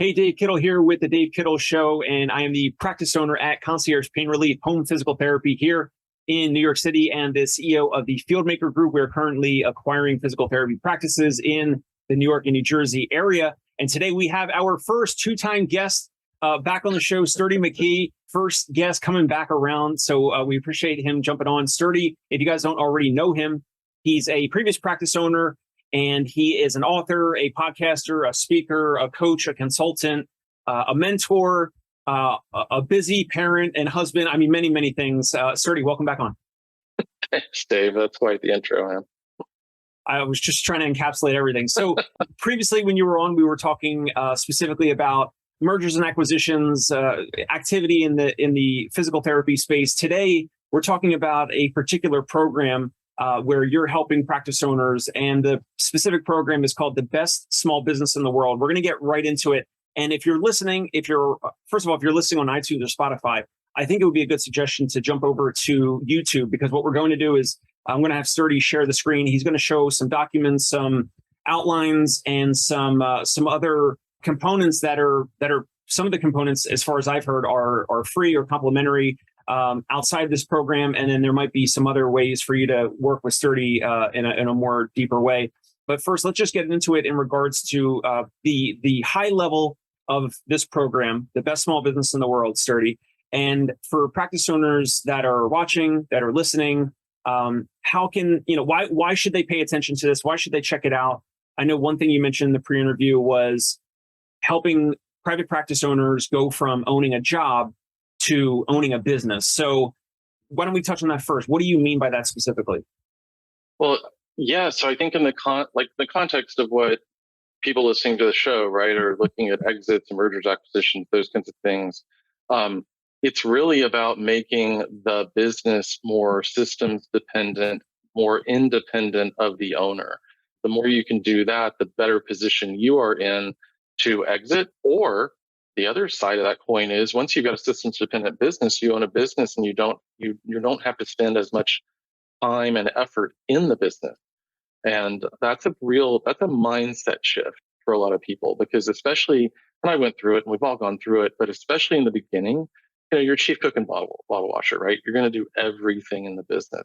Hey, Dave Kittle here with the Dave Kittle Show, and I am the practice owner at Concierge Pain Relief Home Physical Therapy here in New York City and the CEO of the Fieldmaker Group. We're currently acquiring physical therapy practices in the New York and New Jersey area. And today we have our first two-time guest back on the show, Sturdy McKee, first guest coming back around. So we appreciate him jumping on. Sturdy, if you guys don't already know him, he's a previous practice owner, and he is an author, a podcaster, a speaker, a coach, a consultant, a mentor, a busy parent and husband. I mean, many, many things. Sturdy, welcome back on. Thanks, Dave. That's quite the intro, man. I was just trying to encapsulate everything. So previously when you were on, we were talking specifically about mergers and acquisitions, activity in the physical therapy space. Today, we're talking about a particular program where you're helping practice owners, and the specific program is called the Best Small Business in the World. We're going to get right into it. And if you're listening, first of all, if you're listening on iTunes or Spotify, I think it would be a good suggestion to jump over to YouTube, because what we're going to do is I'm going to have Sturdy share the screen. He's going to show some documents, some outlines, and some other components that are some of the components, as far as I've heard, are free or complimentary outside of this program. And then there might be some other ways for you to work with Sturdy in a more deeper way. But first, let's just get into it in regards to the high level of this program, the Best Small Business in the World, Sturdy. And for practice owners that are watching, that are listening, why should they pay attention to this? Why should they check it out? I know one thing you mentioned in the pre-interview was helping private practice owners go from owning a job to owning a business. So why don't we touch on that first? What do you mean by that specifically? Well, yeah. So I think in the context of what people listening to the show, right, are looking at exits and mergers, acquisitions, those kinds of things. It's really about making the business more systems dependent, more independent of the owner. The more you can do that, the better position you are in to exit. Or the other side of that coin is, once you've got a systems dependent business, you own a business and you don't have to spend as much time and effort in the business. And that's a mindset shift for a lot of people, because especially, and I went through it and we've all gone through it, but especially in the beginning, you're chief cook and bottle washer, right? You're going to do everything in the business.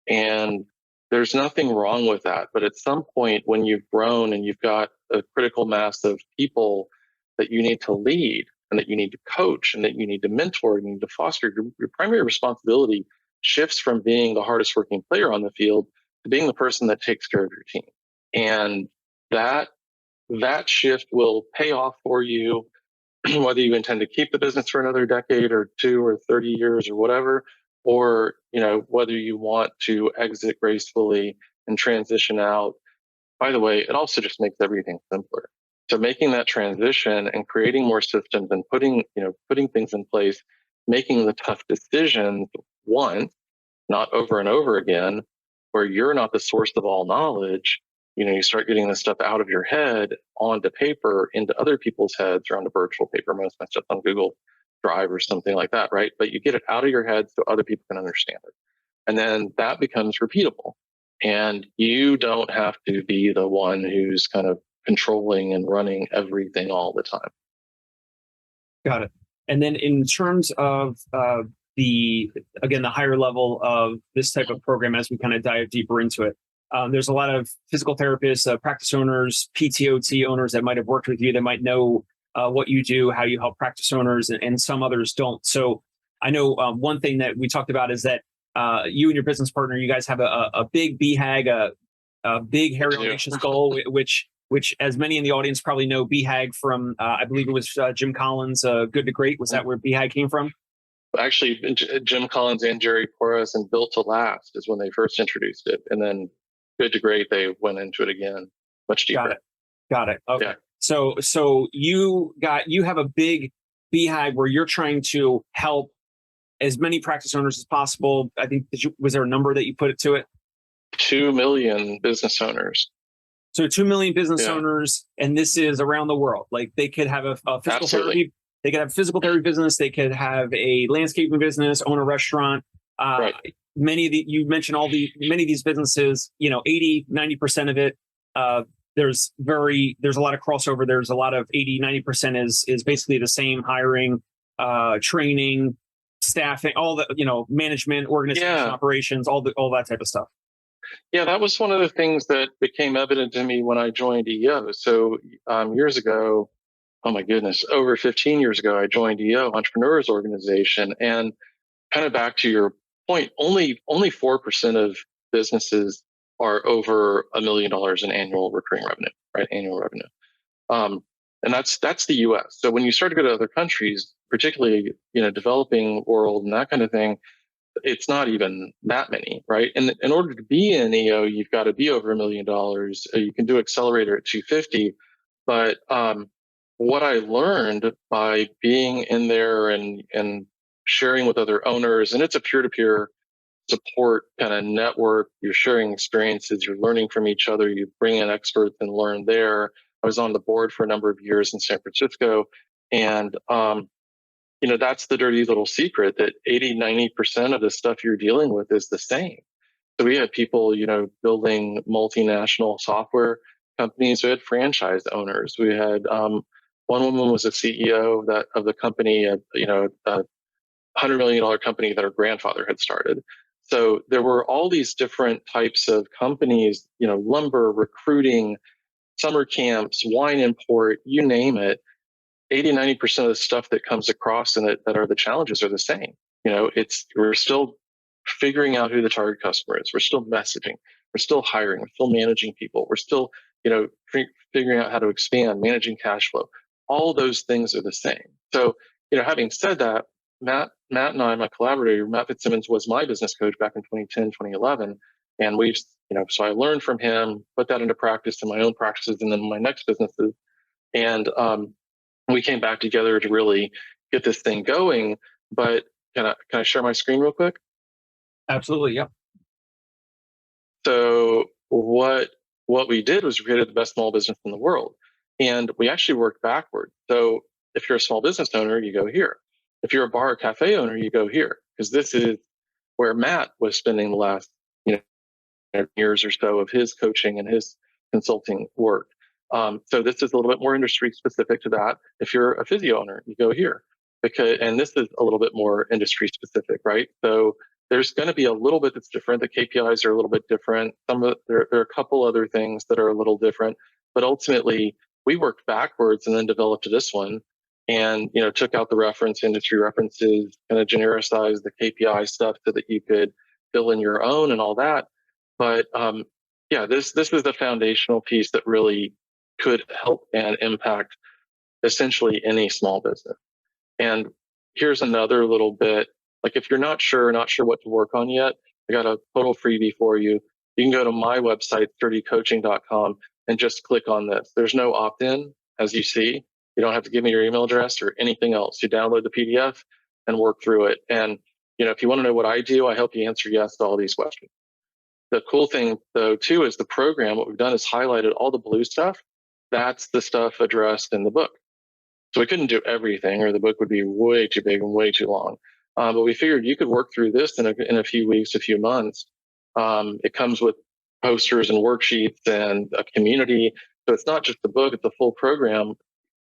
And there's nothing wrong with that. But at some point when you've grown and you've got a critical mass of people that you need to lead and that you need to coach and that you need to mentor and you need to foster, your primary responsibility shifts from being the hardest working player on the field to being the person that takes care of your team. And that shift will pay off for you, whether you intend to keep the business for another decade or 2 or 30 years or whatever, or whether you want to exit gracefully and transition out. By the way, it also just makes everything simpler. So making that transition and creating more systems and putting things in place, making the tough decisions once, not over and over again, where you're not the source of all knowledge. You start getting this stuff out of your head onto paper, into other people's heads, or onto virtual paper. Most of my stuff on Google Drive or something like that, right? But you get it out of your head so other people can understand it. And then that becomes repeatable. And you don't have to be the one who's kind of controlling and running everything all the time. Got it. And then in terms of the higher level of this type of program, as we kind of dive deeper into it, there's a lot of physical therapists, practice owners, PTOT owners that might have worked with you, that might know what you do, how you help practice owners, and some others don't. So I know one thing that we talked about is that you and your business partner, you guys have a big BHAG, a big hairy audacious goal, which as many in the audience probably know, BHAG from, I believe it was Jim Collins, Good to Great. Was that where BHAG came from? Actually, Jim Collins and Jerry Porras and Built to Last is when they first introduced it. And then Good to Great, they went into it again, much deeper. Got it. Okay. Yeah. So you have a big BHAG where you're trying to help as many practice owners as possible. I think, was there a number that you put it to it? 2 million business owners. So 2 million business owners, and this is around the world. Like, they could have a physical therapy. They could have a physical therapy business. They could have a landscaping business, own a restaurant. Right. You mentioned many of these businesses, 80, 90% of it there's a lot of crossover. There's a lot of 80-90% is basically the same: hiring, training, staffing, all the, management, organization, operations, all that type of stuff. Yeah, that was one of the things that became evident to me when I joined EO. So years ago, oh my goodness, over 15 years ago, I joined EO, Entrepreneurs Organization. And kind of back to your point, only 4% of businesses are over $1 million in annual recurring revenue, right? Annual revenue. And that's the US. So when you start to go to other countries, particularly, developing world and that kind of thing, it's not even that many, right? And in order to be in EO, you've got to be over $1 million. You can do accelerator at 250. But what I learned by being in there and sharing with other owners, and it's a peer-to-peer support kind of network. You're sharing experiences, you're learning from each other, you bring in experts and learn there. I was on the board for a number of years in San Francisco, and that's the dirty little secret, that 80-90% of the stuff you're dealing with is the same. So we had people, building multinational software companies. We had franchise owners. We had one woman was a CEO of the company, a $100 million company that her grandfather had started. So there were all these different types of companies, lumber, recruiting, summer camps, wine import, you name it. 80-90% of the stuff that comes across in it that are the challenges are the same. We're still figuring out who the target customer is. We're still messaging. We're still hiring. We're still managing people. We're still, figuring out how to expand, managing cash flow. All those things are the same. So, having said that, Matt and I, my collaborator, Matt Fitzsimmons, was my business coach back in 2010, 2011. And so I learned from him, put that into practice in my own practices and then my next businesses. And we came back together to really get this thing going. But can I share my screen real quick? Absolutely, yeah. So what we did was we created the best small business in the world. And we actually worked backward. So if you're a small business owner, you go here. If you're a bar or cafe owner, you go here, because this is where Matt was spending the last years or so of his coaching and his consulting work. So this is a little bit more industry specific to that. If you're a physio owner, you go here, and this is a little bit more industry specific, right? So there's going to be a little bit that's different. The KPIs are a little bit different. There are a couple other things that are a little different, but ultimately we worked backwards and then developed this one, and took out the industry references, kind of genericized the KPI stuff so that you could fill in your own and all that. But this is the foundational piece that really could help and impact essentially any small business. And here's another little bit. Like, if you're not sure what to work on yet, I got a total freebie for you. You can go to my website, sturdycoaching.com, and just click on this. There's no opt-in, as you see. You don't have to give me your email address or anything else. You download the PDF and work through it. And if you want to know what I do, I help you answer yes to all these questions. The cool thing, though, too, is the program. What we've done is highlighted all the blue stuff. That's the stuff addressed in the book. So we couldn't do everything, or the book would be way too big and way too long. But we figured you could work through this in a few weeks, a few months. It comes with posters and worksheets and a community. So it's not just the book, it's a full program,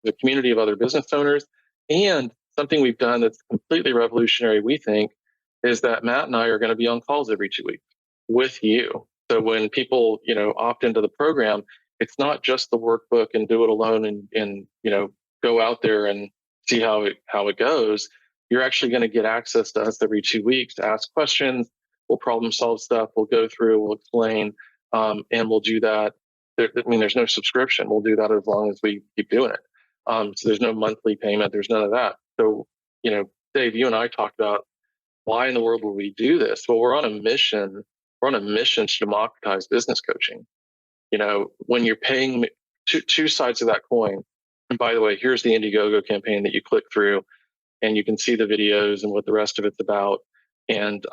the community of other business owners. And something we've done that's completely revolutionary, we think, is that Matt and I are going to be on calls every 2 weeks with you. So when people, opt into the program, it's not just the workbook and do it alone and go out there and see how it goes. You're actually going to get access to us every 2 weeks to ask questions. We'll problem solve stuff. We'll go through, we'll explain, and we'll do that. There's no subscription. We'll do that as long as we keep doing it. So there's no monthly payment. There's none of that. So, Dave, you and I talked about why in the world would we do this? Well, we're on a mission. We're on a mission to democratize business coaching. When you're paying two sides of that coin, and by the way, here's the Indiegogo campaign that you click through, and you can see the videos and what the rest of it's about, and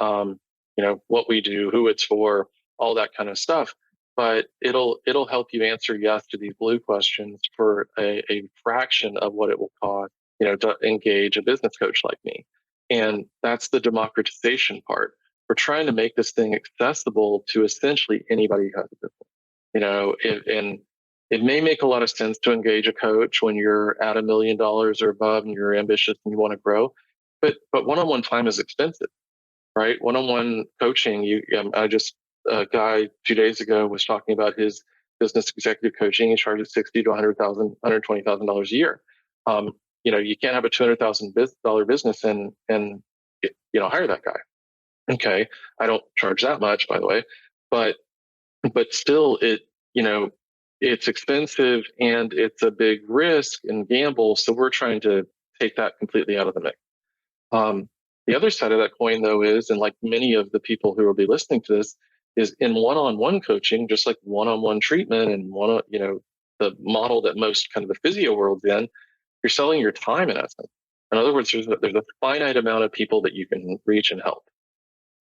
what we do, who it's for, all that kind of stuff. But it'll help you answer yes to these blue questions for a fraction of what it will cost, to engage a business coach like me. And that's the democratization part. We're trying to make this thing accessible to essentially anybody who has a business. And it may make a lot of sense to engage a coach when you're at $1 million or above and you're ambitious and you want to grow. But one-on-one time is expensive, right? One-on-one coaching, a guy 2 days ago was talking about his business executive coaching. He charges $60,000 to $120,000 a year. You can't have a $200,000 business and hire that guy. Okay, I don't charge that much, by the way, but still, it's expensive and it's a big risk and gamble. So we're trying to take that completely out of the mix. The other side of that coin, though, is, and like many of the people who will be listening to this, is in one-on-one coaching, just like one-on-one treatment and the model that most kind of the physio world's in, you're selling your time in essence. In other words, there's a finite amount of people that you can reach and help,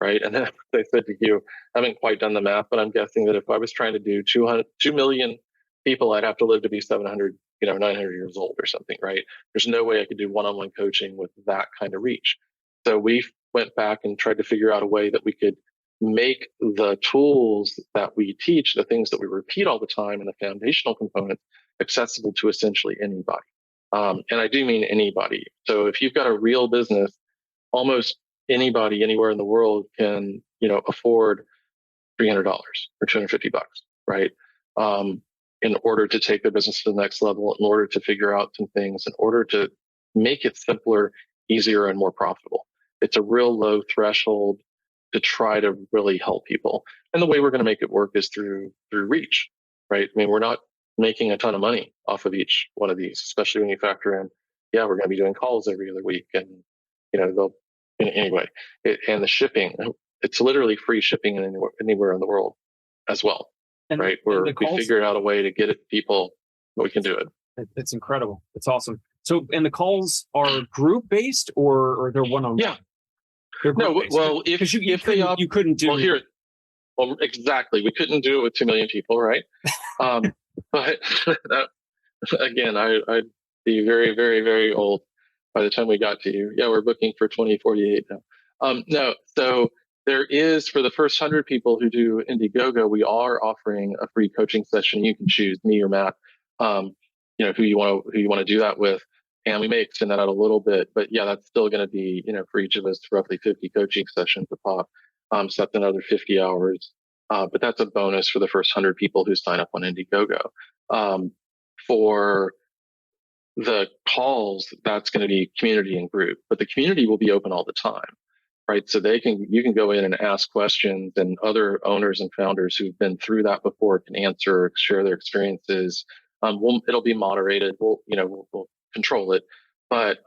right? And then I said to you, I haven't quite done the math, but I'm guessing that if I was trying to do 2 million people, I'd have to live to be 700, 900 years old or something, right? There's no way I could do one-on-one coaching with that kind of reach. So we went back and tried to figure out a way that we could make the tools that we teach, the things that we repeat all the time and the foundational components, accessible to essentially anybody. And I do mean anybody. So if you've got a real business, almost anybody anywhere in the world can, afford $300 or $250, right? In order to take their business to the next level, in order to figure out some things, in order to make it simpler, easier, and more profitable. It's a real low threshold to try to really help people. And the way we're going to make it work is through reach, right? I mean, we're not making a ton of money off of each one of these, especially when you factor in, we're going to be doing calls every other week. And, and the shipping, it's literally free shipping anywhere in the world as well, right? We figured out a way to get it to people, but we can do it. It's incredible. It's awesome. So, and the calls are group based or they're one-on-one? Yeah. No, well, if you couldn't do exactly. We couldn't do it with 2 million people, right? But again, I'd be very, very, very old by the time we got to you. Yeah, we're booking for 2048 now. No, so there is, for the first 100 people who do Indiegogo, we are offering a free coaching session. You can choose me or Matt, who you want to do that with. And we may extend that out a little bit, but that's still going to be, for each of us, roughly 50 coaching sessions a pop. So that's another 50 hours. But that's a bonus for the first 100 people who sign up on Indiegogo. For the calls, that's going to be community and group, but the community will be open all the time, right? So you can go in and ask questions, and other owners and founders who've been through that before can answer, share their experiences. It'll be moderated. We'll control it, but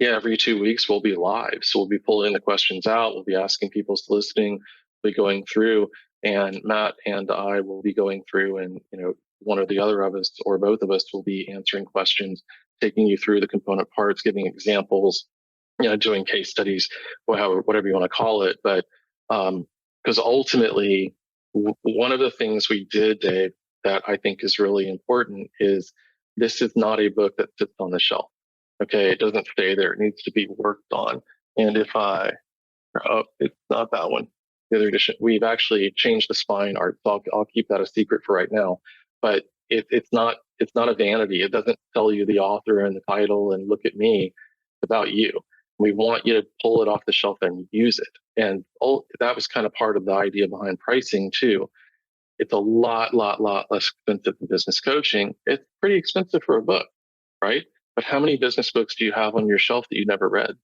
every 2 weeks we'll be live. So we'll be pulling the questions out. We'll be asking people listening. We'll be going through, and Matt and I will be going through, and one or the other of us or both of us will be answering questions, taking you through the component parts, giving examples, doing case studies, whatever you want to call it. But because ultimately, one of the things we did, Dave, that I think is really important is this is not a book that sits on the shelf. Okay, it doesn't stay there. It needs to be worked on. And it's not that one. The other edition, we've actually changed the spine art. So I'll keep that a secret for right now. But it's not a vanity. It doesn't tell you the author and the title and look at me. It's about you. We want you to pull it off the shelf and use it. And that was kind of part of the idea behind pricing too. It's a lot less expensive than business coaching. It's pretty expensive for a book, right? But how many business books do you have on your shelf that you never read,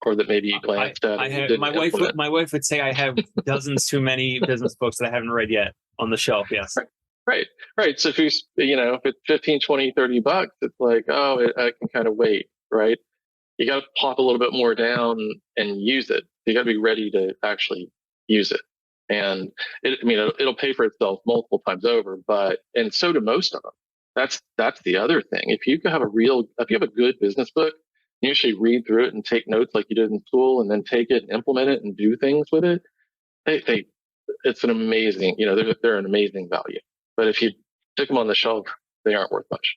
or that maybe you glanced at? My wife would say I have dozens too many business books that I haven't read yet on the shelf. Yes. Right. So if if it's 15, 20, 30 bucks, it's like, I can kind of wait, right? You got to plop a little bit more down and use it. You got to be ready to actually use it. And it'll pay for itself multiple times over, and so do most of them. That's the other thing. If you have a good business book, you actually read through it and take notes like you did in school, and then take it and implement it and do things with it. It's an amazing, they're an amazing value. But if you stick them on the shelf, they aren't worth much.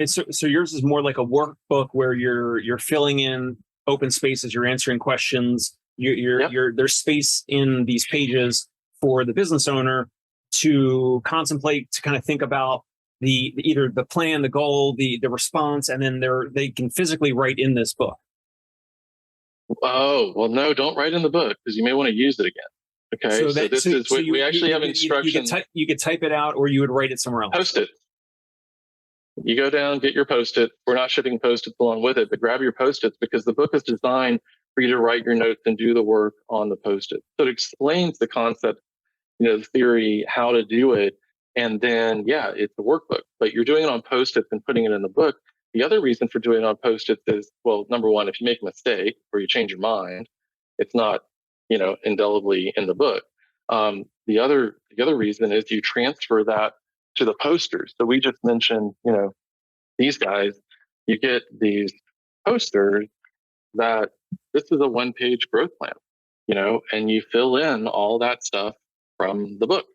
So yours is more like a workbook where you're filling in open spaces, you're answering questions. There's space in these pages for the business owner to contemplate, to kind of think about either the plan, the goal, the response, and then they can physically write in this book? Oh, well, no, don't write in the book because you may want to use it again. Okay, so this is what we actually have instructions. You could type it out, or you would write it somewhere else. Post it. You go down, get your Post-it. We're not shipping Post-its along with it, but grab your Post-its because the book is designed for you to write your notes and do the work on the Post-it. So it explains the concept, the theory, how to do it. And then, yeah, it's a workbook, but you're doing it on Post-its and putting it in the book. The other reason for doing it on Post-its is, well, number one, if you make a mistake or you change your mind, it's not, indelibly in the book. The other reason is you transfer that to the posters. So we just mentioned, these guys, you get these posters that this is a one-page growth plan, and you fill in all that stuff from the book.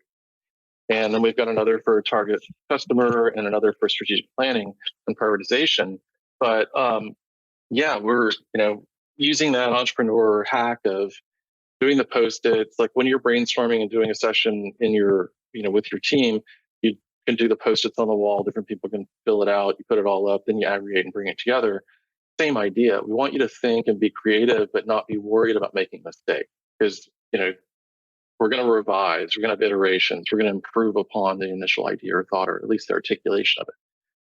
And then we've got another for a target customer and another for strategic planning and prioritization. But yeah, we're, using that entrepreneur hack of doing the Post-its, like when you're brainstorming and doing a session in your, with your team, you can do the Post-its on the wall. Different people can fill it out. You put it all up, then you aggregate and bring it together. Same idea. We want you to think and be creative, but not be worried about making a mistake because, we're going to revise, we're going to have iterations, we're going to improve upon the initial idea or thought, or at least the articulation of it,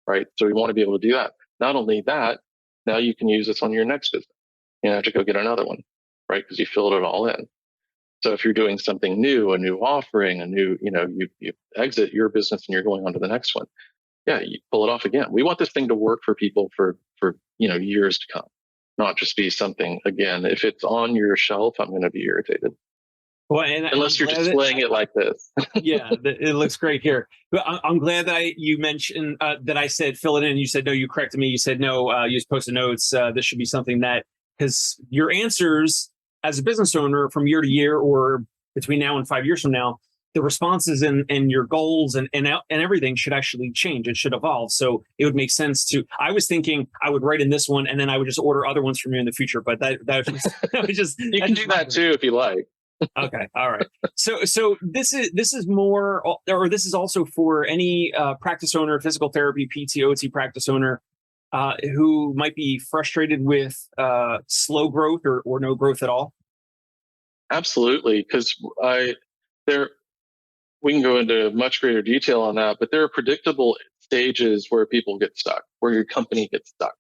right? So we want to be able to do that. Not only that, now you can use this on your next business. You don't have to go get another one, right? Because you filled it all in. So if you're doing something new, a new offering, a new, you exit your business and you're going on to the next one. Yeah, you pull it off again. We want this thing to work for people for years to come, not just be something, again, if it's on your shelf, I'm going to be irritated. Well, unless you're displaying it like this. Yeah, it looks great here. But I'm glad that you mentioned that I said fill it in. You said no. You corrected me. You said no. Use Post-it notes. This should be something that, because your answers as a business owner from year to year, or between now and 5 years from now, the responses and your goals and everything should actually change. It should evolve. So it would make sense to. I was thinking I would write in this one, and then I would just order other ones from you in the future. But that was just you can do that too if you like. Okay. All right. So this is more, or this is also for any practice owner, physical therapy, PT, OT practice owner who might be frustrated with slow growth or no growth at all. Absolutely, because we can go into much greater detail on that, but there are predictable stages where people get stuck, where your company gets stuck.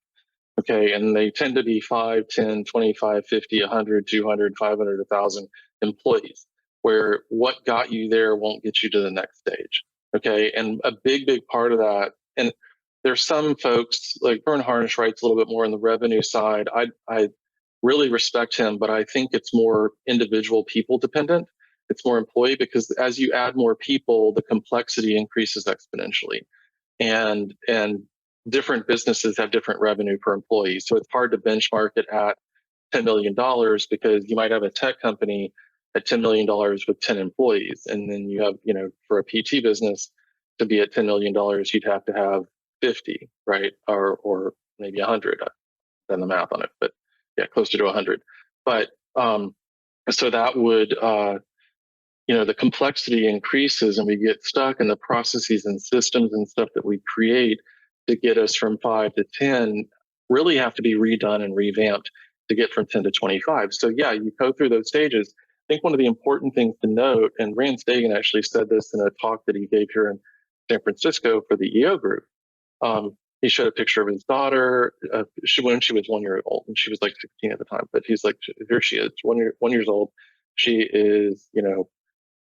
Okay. And they tend to be 5, 10, 25, 50, 100, 200, 500, 1,000 employees, where what got you there won't get you to the next stage. Okay. And a big part of that, and there's some folks like Vern Harnish writes a little bit more on the revenue side. I really respect him, but I think it's more individual people dependent. It's more employee, because as you add more people, the complexity increases exponentially. And different businesses have different revenue per employee. So it's hard to benchmark it at $10 million because you might have a tech company at $10 million with 10 employees. And then you have, for a PT business to be at $10 million, you'd have to have 50, right? Or maybe 100. I've done the math on it, but yeah, closer to 100. But so that would, the complexity increases and we get stuck in the processes and systems and stuff that we create to get us from 5 to 10 really have to be redone and revamped to get from 10 to 25. So yeah, you go through those stages. I think one of the important things to note, and Rand Stagen actually said this in a talk that he gave here in San Francisco for the EO group. He showed a picture of his daughter when she was 1 year old, and she was like 16 at the time. But he's like, here she is, 1 year old. She is,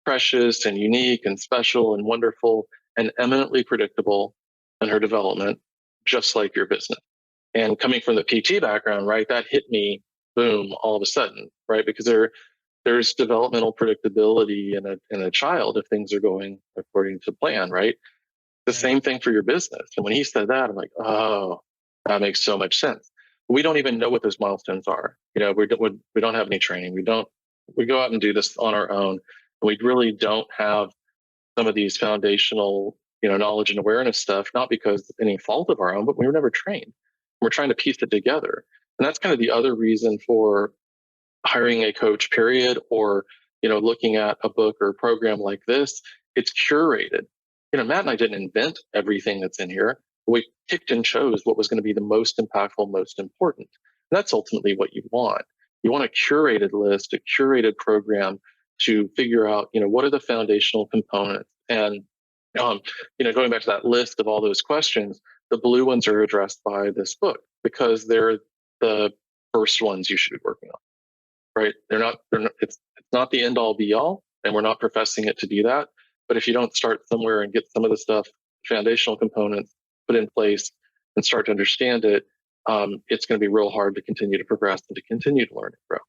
precious and unique and special and wonderful and eminently predictable in her development, just like your business. And coming from the PT background, right, that hit me, boom, all of a sudden, right? Because there's developmental predictability in a child if things are going according to plan, right? The same thing for your business. And when he said that, I'm like, oh, that makes so much sense. We don't even know what those milestones are. We don't have any training. We go out and do this on our own. And we really don't have some of these foundational, knowledge and awareness stuff, not because of any fault of our own, but we were never trained. We're trying to piece it together. And that's kind of the other reason for hiring a coach, period, or, looking at a book or a program like this, It's curated. Matt and I didn't invent everything that's in here. We picked and chose what was going to be the most impactful, most important. And that's ultimately what you want. You want a curated list, a curated program to figure out, what are the foundational components. And, going back to that list of all those questions, the blue ones are addressed by this book because they're the first ones you should be working on, right? It's not the end all be all, and we're not professing it to be that. But if you don't start somewhere and get some of the stuff, foundational components put in place and start to understand it, it's going to be real hard to continue to progress and to continue to learn and grow.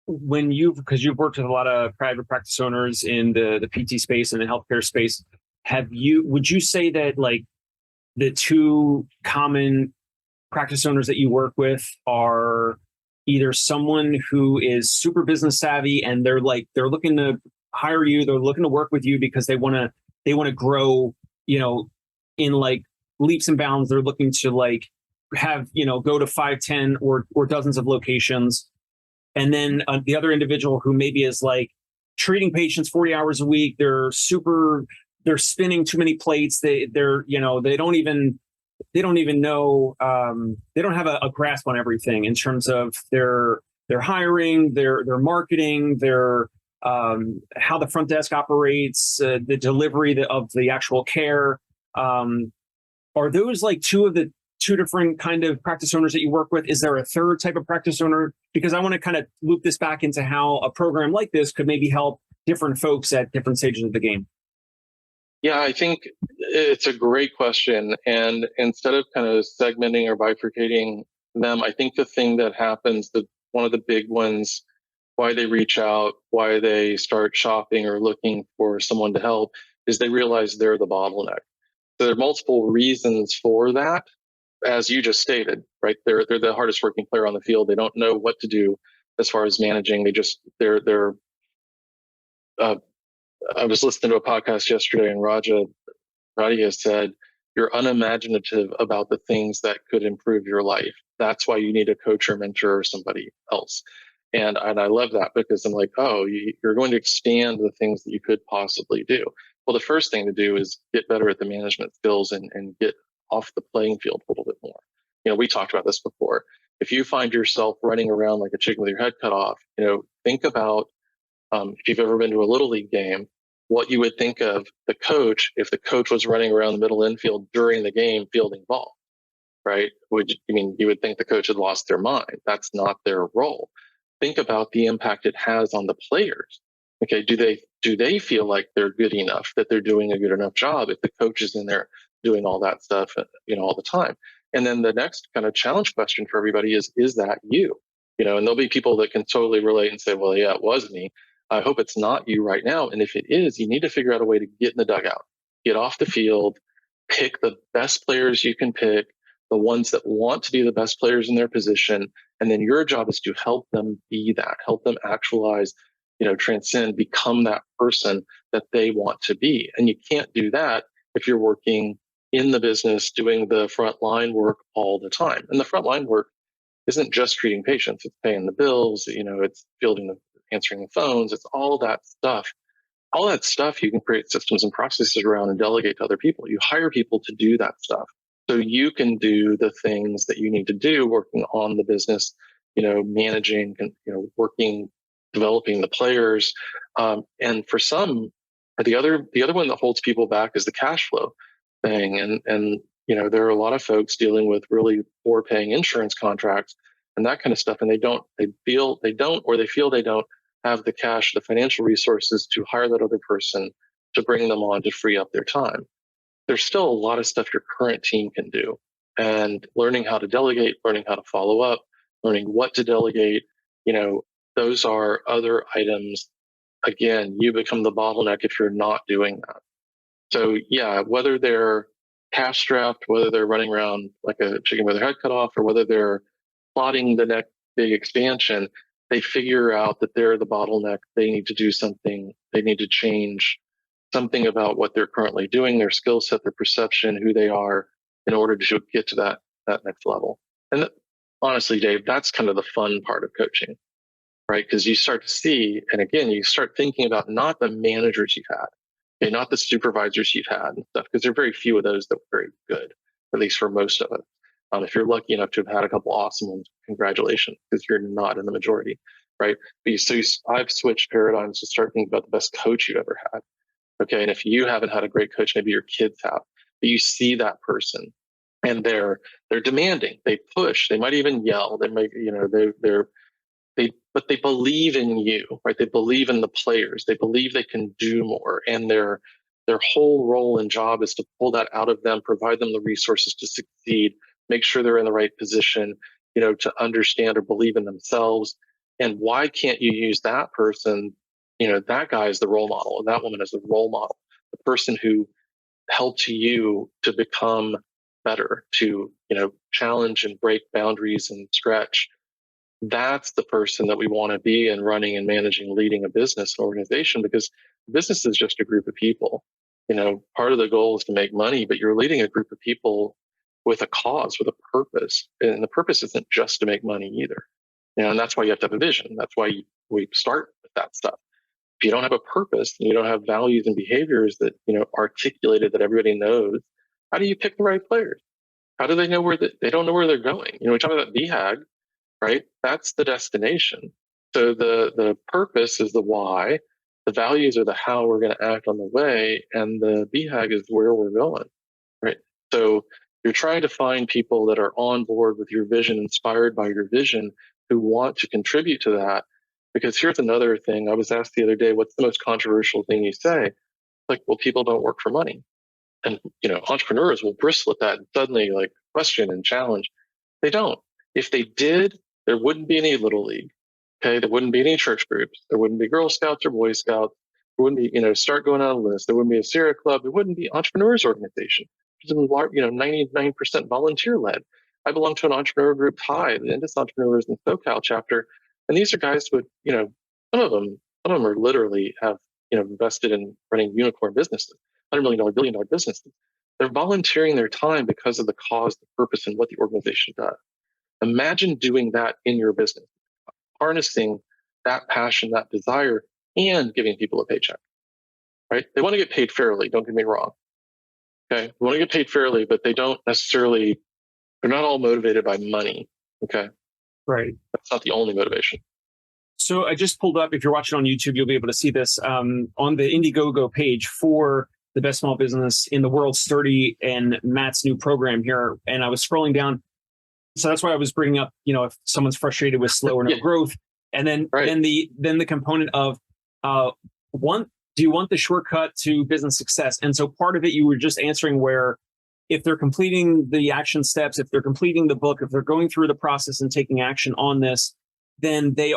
Because you've worked with a lot of private practice owners in the PT space and the healthcare space, would you say that like the two common practice owners that you work with are either someone who is super business savvy and they're looking to hire you, they're looking to work with you because they want to grow, in like leaps and bounds. They're looking to like have, go to 5, 10 or dozens of locations. And then the other individual who maybe is like treating patients 40 hours a week. They're spinning too many plates. They don't even know, they don't have a grasp on everything in terms of their hiring, their marketing, their how the front desk operates, the delivery of the actual care. Are those like two different kind of practice owners that you work with? Is there a third type of practice owner? Because I want to kind of loop this back into how a program like this could maybe help different folks at different stages of the game. Yeah, I think it's a great question. And instead of kind of segmenting or bifurcating them, I think the thing that happens, one of the big ones, why they reach out, why they start shopping or looking for someone to help, is they realize they're the bottleneck. So there are multiple reasons for that, as you just stated, right? They're the hardest working player on the field. They don't know what to do as far as managing. I was listening to a podcast yesterday, and Radia said, "You're unimaginative about the things that could improve your life. That's why you need a coach or mentor or somebody else." And I love that because I'm like, oh, you're going to expand the things that you could possibly do. Well, the first thing to do is get better at the management skills and get off the playing field a little bit more. We talked about this before. If you find yourself running around like a chicken with your head cut off, think about if you've ever been to a little league game, what you would think of the coach if the coach was running around the middle infield during the game fielding ball, right? You would think the coach had lost their mind. That's not their role. Think about the impact it has on the players. Okay, do they feel like they're good enough, that they're doing a good enough job if the coach is in there doing all that stuff, all the time? And then the next kind of challenge question for everybody is that you? And there'll be people that can totally relate and say, well, yeah, it was me. I hope it's not you right now. And if it is, you need to figure out a way to get in the dugout, get off the field, pick the best players you can pick, the ones that want to be the best players in their position. And then your job is to help them be that, help them actualize, transcend, become that person that they want to be. And you can't do that if you're working in the business, doing the frontline work all the time. And the frontline work isn't just treating patients, it's paying the bills, it's answering the phones, it's all that stuff. All that stuff you can create systems and processes around and delegate to other people. You hire people to do that stuff so you can do the things that you need to do, working on the business, managing, working, developing the players. And for some, the other one that holds people back is the cash flow thing. And there are a lot of folks dealing with really poor paying insurance contracts and that kind of stuff. And they feel they don't have the cash, the financial resources to hire that other person to bring them on to free up their time. There's still a lot of stuff your current team can do. And learning how to delegate, learning how to follow up, learning what to delegate, those are other items. Again, you become the bottleneck if you're not doing that. So yeah, whether they're cash strapped, whether they're running around like a chicken with their head cut off, or whether they're plotting the next big expansion, they figure out that they're the bottleneck. They need to do something. They need to change something about what they're currently doing, their skill set, their perception, who they are, in order to get to that next level. And honestly, Dave, that's kind of the fun part of coaching, right? Because you start to see, and again, you start thinking about not the managers you've had, Okay, not the supervisors you've had and stuff, because there are very few of those that were very good, at least for most of us. If you're lucky enough to have had a couple awesome ones, congratulations, because you're not in the majority, right? I've switched paradigms to start thinking about the best coach you ever had. Okay, and if you haven't had a great coach, maybe your kids have, but you see that person and they're demanding, they push, they might even yell, they might, but they believe in you, right? They believe in the players. They believe they can do more, and their whole role and job is to pull that out of them, provide them the resources to succeed, make sure they're in the right position, to understand or believe in themselves. And why can't you use that person? That guy is the role model, and that woman is the role model, the person who helped you to become better, to challenge and break boundaries and stretch. That's the person that we want to be in running and managing, leading a business organization, because business is just a group of people. Part of the goal is to make money, but you're leading a group of people with a cause, with a purpose. And the purpose isn't just to make money either. And that's why you have to have a vision. That's why we start with that stuff. If you don't have a purpose and you don't have values and behaviors that, articulated that everybody knows, how do you pick the right players? How do they know they don't know where they're going? We talk about BHAG, right? That's the destination. So the purpose is the why, the values are the how we're going to act on the way, and the BHAG is where we're going, right? So you're trying to find people that are on board with your vision, inspired by your vision, who want to contribute to that. Because here's another thing. I was asked the other day, what's the most controversial thing you say? Like, well, people don't work for money. And, entrepreneurs will bristle at that and suddenly question and challenge. They don't. If they did, there wouldn't be any Little League. Okay. There wouldn't be any church groups. There wouldn't be Girl Scouts or Boy Scouts. There wouldn't be, start going on a list. There wouldn't be a Sierra Club. There wouldn't be entrepreneurs organization. It's 99% volunteer led. I belong to an entrepreneur group, TIE, the Indus Entrepreneurs in SoCal chapter. And these are guys with, some of them are literally have, invested in running unicorn businesses, $100 million, billion-dollar businesses. They're volunteering their time because of the cause, the purpose, and what the organization does. Imagine doing that in your business, harnessing that passion, that desire, and giving people a paycheck, right? They want to get paid fairly. Don't get me wrong. Okay. They want to get paid fairly, but they don't necessarily, they're not all motivated by money. Okay. Right. That's not the only motivation. So I just pulled up, if you're watching on YouTube, you'll be able to see this on the Indiegogo page for the best small business in the world, Sturdy and Matt's new program here. And I was scrolling down. So that's why I was bringing up, if someone's frustrated with slow or no growth, and then then the component of do you want the shortcut to business success? And so part of it you were just answering, where if they're completing the action steps, if they're completing the book, if they're going through the process and taking action on this, then they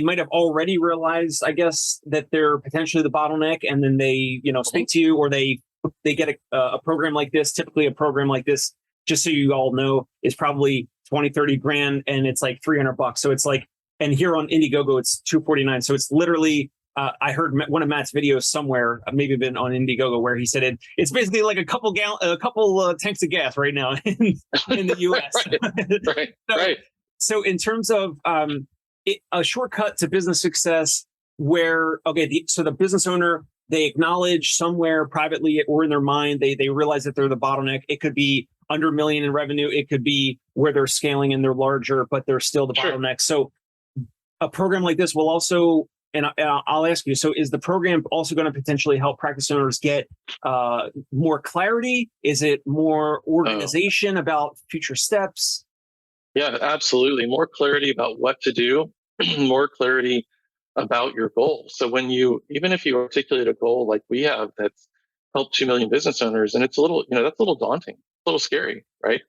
might have already realized, I guess, that they're potentially the bottleneck, and then they speak to you, or they get a program like this. Typically a program like this, just so you all know, is probably 20, 30 grand, and it's like $300. So it's like, and here on Indiegogo, it's $249. So it's literally, I heard one of Matt's videos somewhere, maybe been on Indiegogo, where he said it's basically like a couple tanks of gas right now in the US. Right. So in terms of a shortcut to business success, where, so the business owner, they acknowledge somewhere privately or in their mind, they realize that they're the bottleneck. It could be under $1 million in revenue. It could be where they're scaling and they're larger, but they're still the bottleneck. So a program like this will also, and I'll ask you, so is the program also going to potentially help practice owners get more clarity? Is it more organization about future steps? Yeah, absolutely. More clarity about what to do, more clarity about your goal. So even if you articulate a goal like we have that's helped 2 million business owners, and it's a little, that's a little daunting, a little scary, right?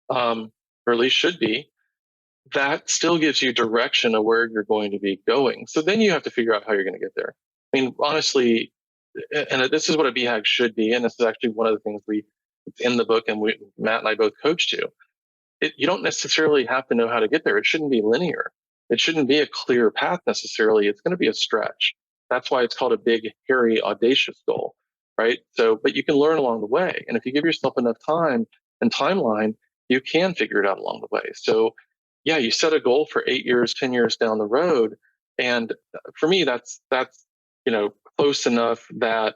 Or at least should be. That still gives you direction of where you're going to be going. So then you have to figure out how you're going to get there. I mean, honestly, and this is what a BHAG should be, and this is actually one of the things it's in the book, and Matt and I both coach to. You don't necessarily have to know how to get there. It shouldn't be linear. It shouldn't be a clear path necessarily. It's going to be a stretch. That's why it's called a big, hairy, audacious goal, right? So, but you can learn along the way. And if you give yourself enough time and timeline, you can figure it out along the way. So yeah, you set a goal for 8 years, 10 years down the road. And for me, that's close enough that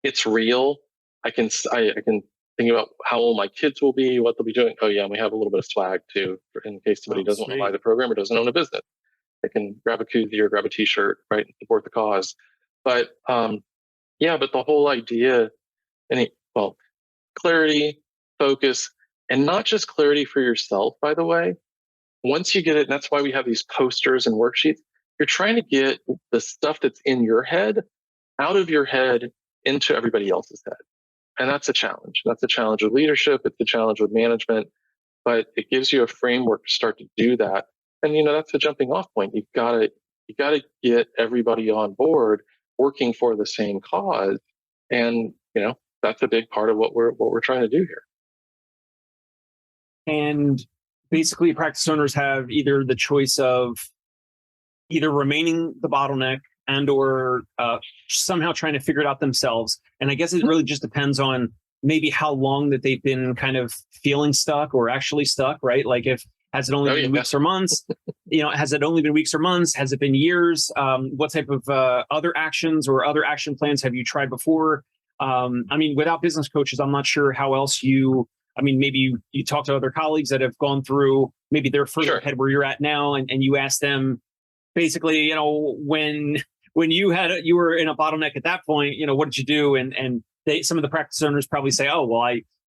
it's real. I can think about how old my kids will be, what they'll be doing. Oh yeah, and we have a little bit of swag too, in case somebody doesn't want to buy the program or doesn't own a business. They can grab a koozie or grab a T-shirt, right, and support the cause. But yeah, but the whole idea, well, clarity, focus, and not just clarity for yourself, by the way. Once you get it, and that's why we have these posters and worksheets, you're trying to get the stuff that's in your head out of your head into everybody else's head. And that's a challenge. That's a challenge with leadership. It's a challenge with management, but it gives you a framework to start to do that. And, that's a jumping off point. You gotta get everybody on board working for the same cause. And, that's a big part of what we're trying to do here. And basically practice owners have either the choice of either remaining the bottleneck and or somehow trying to figure it out themselves. And I guess it really just depends on maybe how long that they've been kind of feeling stuck or actually stuck, right? Like has it only been weeks or months? Has it only been weeks or months? Has it been years? What type of other actions or other action plans have you tried before? Without business coaches, I'm not sure how else maybe you talk to other colleagues that have gone through, maybe they're further ahead where you're at now, and you ask them basically, when you were in a bottleneck at that point, what did you do? And some of the practice owners probably say, oh, well,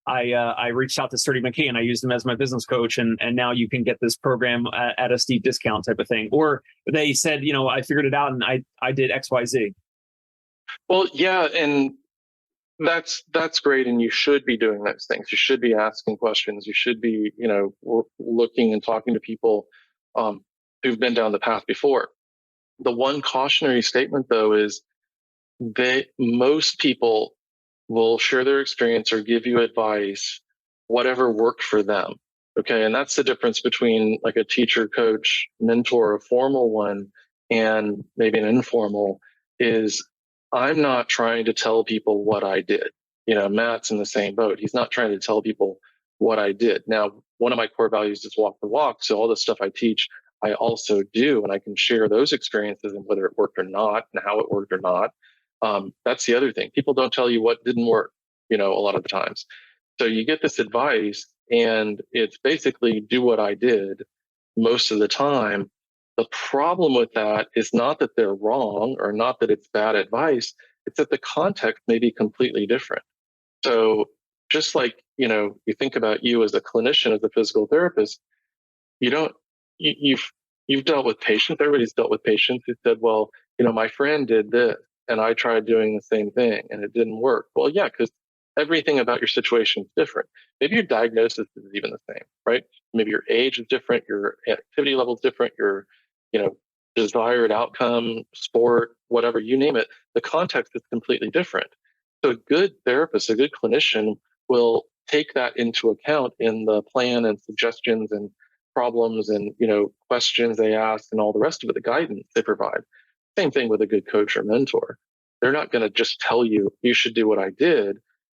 I reached out to Sturdy McKee and I used him as my business coach, and now you can get this program at a steep discount type of thing. Or they said, I figured it out and I did X, Y, Z. Well, yeah, and that's great, and you should be doing those things. You should be asking questions. You should be, looking and talking to people who've been down the path before. The one cautionary statement, though, is that most people will share their experience or give you advice, whatever worked for them. Okay, and that's the difference between like a teacher, coach, mentor, a formal one, and maybe an informal. Is I'm not trying to tell people what I did. Matt's in the same boat. He's not trying to tell people what I did. Now, one of my core values is walk the walk. So all the stuff I teach, I also do, and I can share those experiences and whether it worked or not and how it worked or not. That's the other thing. People don't tell you what didn't work, a lot of the times. So you get this advice and it's basically do what I did most of the time. The problem with that is not that they're wrong or not that it's bad advice. It's that the context may be completely different. So just like, you think about you as a clinician, as a physical therapist, you've dealt with patients. Everybody's dealt with patients who said, well, my friend did this and I tried doing the same thing and it didn't work. Well, yeah, because everything about your situation is different. Maybe your diagnosis is even the same, right? Maybe your age is different, your activity level is different, your desired outcome, sport, whatever, you name it, the context is completely different. So a good therapist, a good clinician will take that into account in the plan and suggestions and problems and, questions they ask and all the rest of it, the guidance they provide. Same thing with a good coach or mentor. They're not going to just tell you, you should do what I did.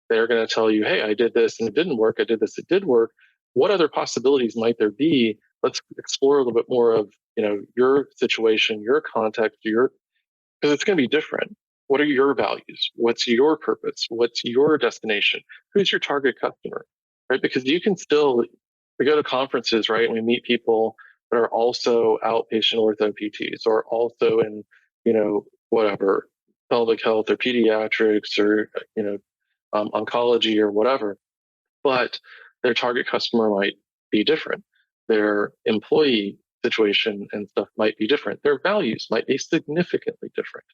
They're going to tell you, hey, I did this and it didn't work. I did this, it did work. What other possibilities might there be? Let's explore a little bit more of, your situation, your context, because it's going to be different. What are your values? What's your purpose? What's your destination? Who's your target customer? Right? Because we go to conferences, right? And we meet people that are also outpatient ortho PTs or also in, whatever, pelvic health or pediatrics or, oncology or whatever. But their target customer might be different. Their employee situation and stuff might be different. Their values might be significantly different,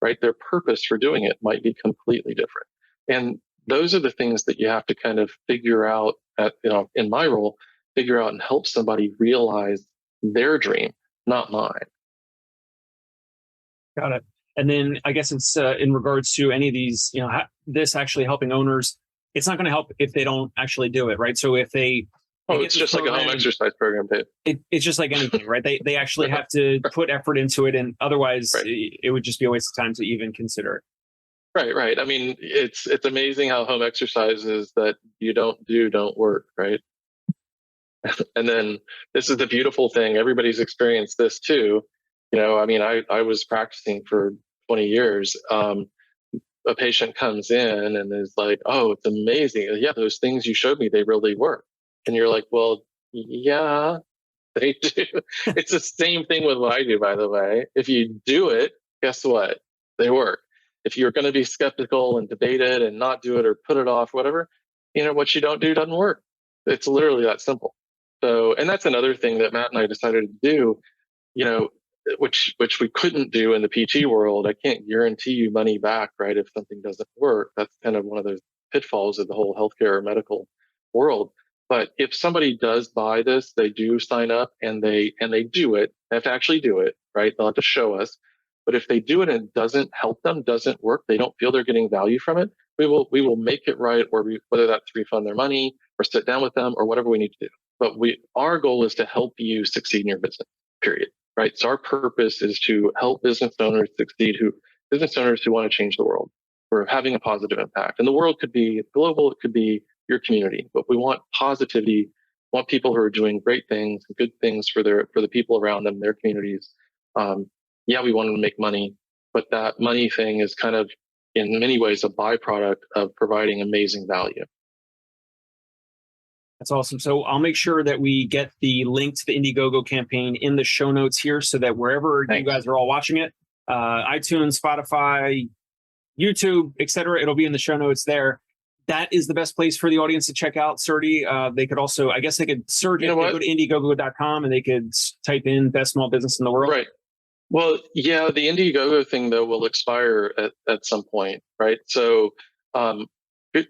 right? Their purpose for doing it might be completely different. And those are the things that you have to kind of figure out in my role, figure out and help somebody realize their dream, not mine. Got it. And then I guess it's in regards to any of these, this actually helping owners, it's not going to help if they don't actually do it, right? So if it's just like a home exercise program, Dave. It's just like anything, right? They actually have to put effort into it, and otherwise it would just be a waste of time to even consider it. Right. I mean, it's amazing how home exercises that you don't work, right? And then this is the beautiful thing. Everybody's experienced this too. I was practicing for 20 years, a patient comes in and is like, oh, it's amazing. Yeah, those things you showed me, they really work. And you're like, well, yeah, they do. It's the same thing with what I do, by the way. If you do it, guess what? They work. If you're going to be skeptical and debate it and not do it or put it off, whatever, what you don't do doesn't work. It's literally that simple. So, and that's another thing that Matt and I decided to do, you know, which we couldn't do in the PT world. I can't guarantee you money back, right? If something doesn't work, that's kind of one of those pitfalls of the whole healthcare or medical world. But if somebody does buy this, they do sign up and they do it. They have to actually do it, right? They'll have to show us. But if they do it and it doesn't help them, doesn't work, they don't feel they're getting value from it, we will make it right, or whether that's refund their money or sit down with them or whatever we need to do. But our goal is to help you succeed in your business, period. Right. So our purpose is to help business owners succeed, business owners who want to change the world, or having a positive impact. And the world could be global, it could be your community, but we want positivity, want people who are doing great things, good things for the people around them, their communities. Yeah, we want them to make money, but that money thing is kind of in many ways a byproduct of providing amazing value. That's awesome. So I'll make sure that we get the link to the Indiegogo campaign in the show notes here, so that wherever you guys are all watching it, iTunes, Spotify, YouTube, etc., it'll be in the show notes there. That is the best place for the audience to check out Sturdy. They could also, I guess they could search, they go to Indiegogo.com and they could type in best small business in the world. Right. Well, yeah, the Indiegogo thing, though, will expire at some point, right? So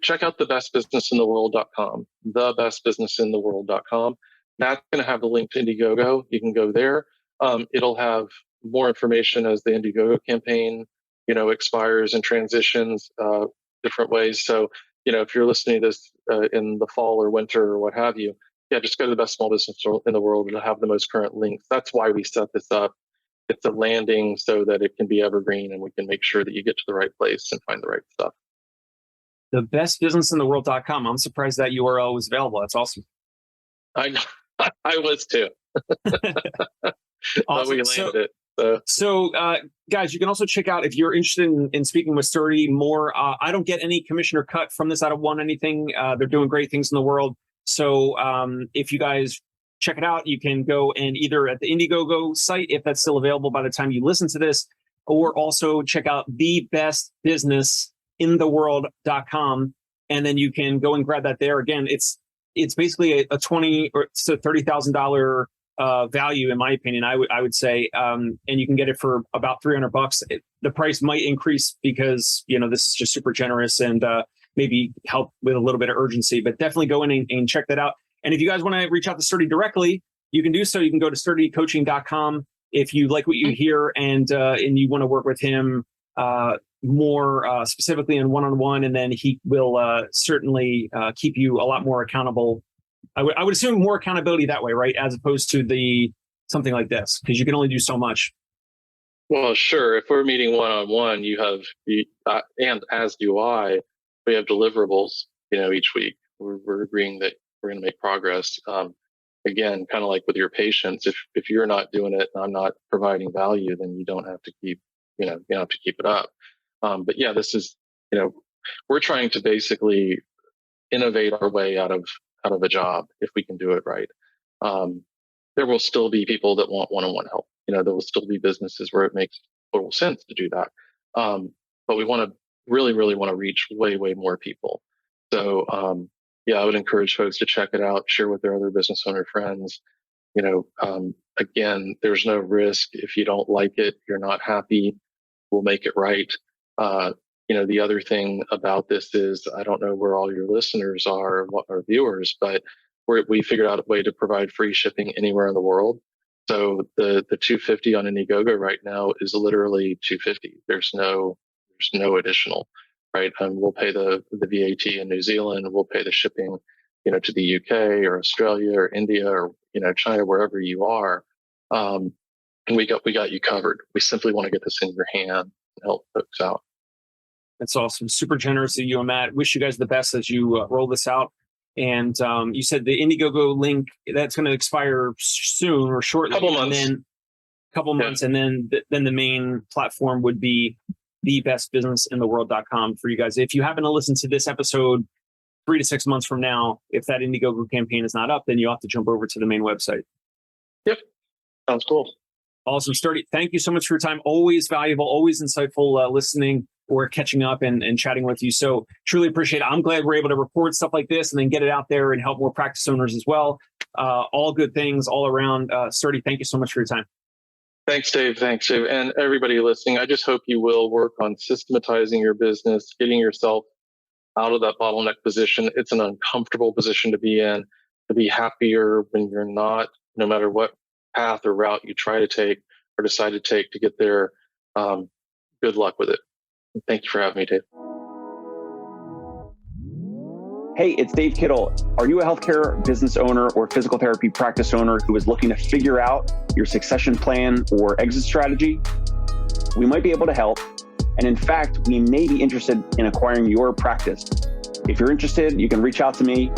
check out thebestbusinessintheworld.com, thebestbusinessintheworld.com. That's going to have the link to Indiegogo. You can go there. It'll have more information as the Indiegogo campaign, expires and transitions different ways. So, if you're listening to this in the fall or winter or what have you, just go to the best small business in the world. It'll have the most current links. That's why we set this up. It's a landing so that it can be evergreen and we can make sure that you get to the right place and find the right stuff. Thebestbusinessintheworld.com. I'm surprised that URL was available. That's awesome. I know. I was too. Awesome. We landed it. So, guys, you can also check out, if you're interested in speaking with Sturdy more. I don't get any commission or cut from this. I don't want anything. They're doing great things in the world. So if you guys check it out, you can go and either at the Indiegogo site, if that's still available by the time you listen to this, or also check out thebestbusinessintheworld.com. And then you can go and grab that there. Again, it's basically a $20,000 or $30,000 value, in my opinion, I would say, and you can get it for about $300. The price might increase because this is just super generous and maybe help with a little bit of urgency. But definitely go in and check that out. And if you guys want to reach out to Sturdy directly, you can do so. You can go to sturdycoaching.com if you like what you hear and you want to work with him more specifically in one-on-one, and then he will certainly keep you a lot more accountable. I would assume more accountability that way, right? As opposed to something like this, because you can only do so much. Well, sure. If we're meeting one-on-one, and as do I, we have deliverables, each week. We're agreeing that we're going to make progress. Again, kind of like with your patients, if you're not doing it and I'm not providing value, then you don't have to keep, you don't have to keep it up. But yeah, this is, we're trying to basically innovate our way out of a job if we can do it right. There will still be people that want one-on-one help. There will still be businesses where it makes total sense to do that. But we want to really want to reach way more people. So I would encourage folks to check it out, share with their other business owner friends. Again, there's no risk. If you don't like it, you're not happy, we'll make it right. The other thing about this is, I don't know where all your listeners are, or viewers, but we figured out a way to provide free shipping anywhere in the world. So the $250 on Indiegogo right now is literally $250. There's no additional, right? We'll pay the VAT in New Zealand. We'll pay the shipping, to the UK or Australia or India or China, wherever you are. And we got you covered. We simply want to get this in your hand and help folks out. That's awesome. Super generous of you and Matt. Wish you guys the best as you roll this out. And you said the Indiegogo link, that's going to expire soon or shortly. Couple months. And then couple months, and then the main platform would be thebestbusinessintheworld.com for you guys. If you happen to listen to this episode 3 to 6 months from now, if that Indiegogo campaign is not up, then you have to jump over to the main website. Yep. Sounds cool. Awesome. Sturdy, thank you so much for your time. Always valuable, always insightful listening or catching up and chatting with you. So truly appreciate it. I'm glad we're able to record stuff like this and then get it out there and help more practice owners as well. All good things all around. Sturdy, thank you so much for your time. Thanks, Dave. And everybody listening, I just hope you will work on systematizing your business, getting yourself out of that bottleneck position. It's an uncomfortable position to be in, to be happier when you're not, no matter what path or route you try to take or decide to take to get there. Good luck with it. Thank you for having me, Dave. Hey, it's Dave Kittle. Are you a healthcare business owner or physical therapy practice owner who is looking to figure out your succession plan or exit strategy? We might be able to help. And in fact, we may be interested in acquiring your practice. If you're interested, you can reach out to me.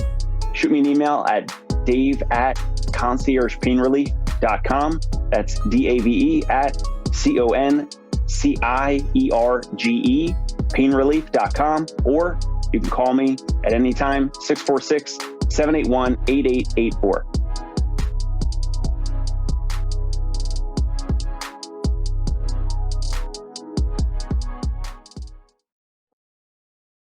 Shoot me an email at dave@conciergepainrelief.com. That's DAVE@CONCIERGE painrelief.com. Or you can call me at any time, 646-781-8884.